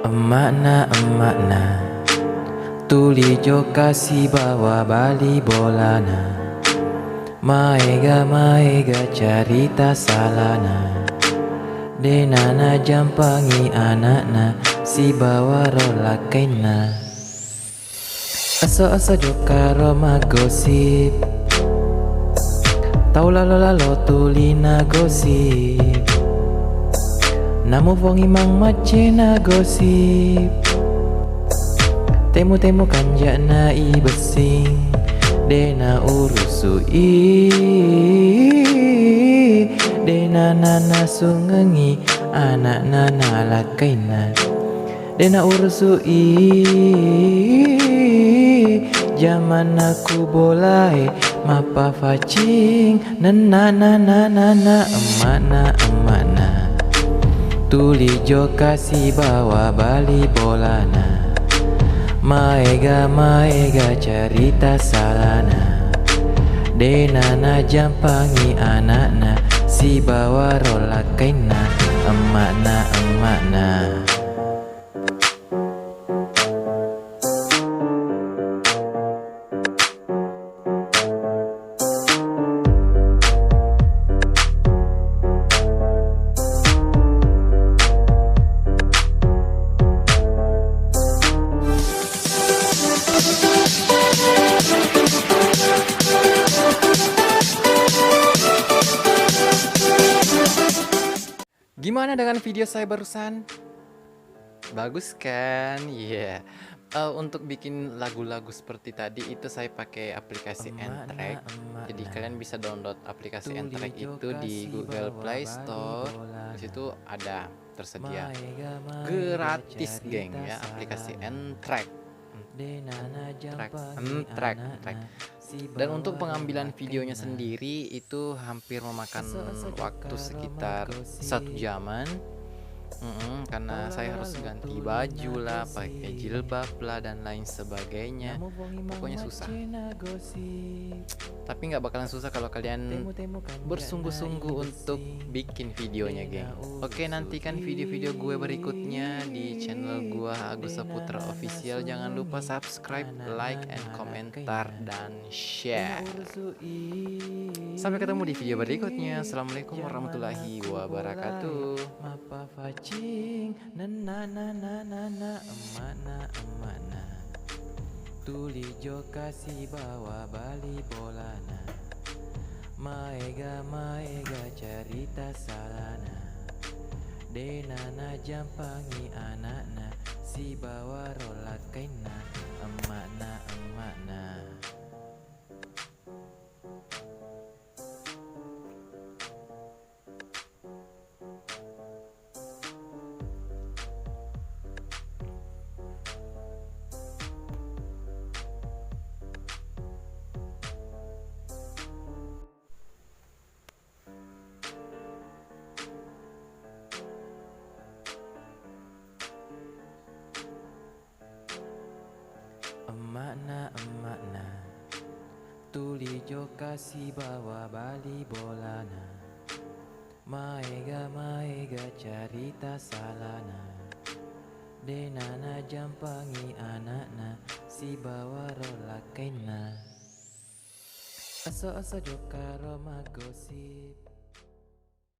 Emakna tuli jo kasih bawa bali bolana. Maega carita salana. Denana jampangi anakna si bawa rola kaina. Aso jo karo magosip. Tau lalo tulina gosip. Namu vongi mang macena gosip. Temu kanja na ibesing. Dena urusu Dena nana sungengi anak nana lakaina. Dena urusu Zaman aku boleh mapa facing. Nana emakna tuli jo kasih bawa bali bolana. Maega carita salana. Denana jampangi anakna si bawa rola kaina. Emakna Gimana dengan video saya barusan? Bagus kan? Iya. Untuk bikin lagu-lagu seperti tadi itu saya pakai aplikasi N-Track. Jadi kalian bisa download aplikasi N-Track itu di Google Play Store. Di situ ada tersedia gratis, geng, ya, aplikasi N-Track. N-Track. Dan untuk pengambilan videonya sendiri itu hampir memakan waktu sekitar 1 jaman. Karena saya harus ganti baju lah, pakai jilbab lah, dan lain sebagainya. Pokoknya susah. Tapi nggak bakalan susah kalau kalian bersungguh-sungguh untuk bikin videonya, geng. Oke, nantikan video-video gue berikutnya di channel gue Agus Saputra Official. Jangan lupa subscribe, like, and komentar, dan share. Sampai ketemu di video berikutnya. Assalamualaikum warahmatullahi wabarakatuh. Emakna tuli jo kasih bawa bali bolana. Maega carita salana. Denana jampangi anakna si bawa rola kaina. Emakna tuli jo kasih bawa bali bolana. Maega carita salana. Denana jampangi anakna si bawa rola kaina. Aso jo karo magosip.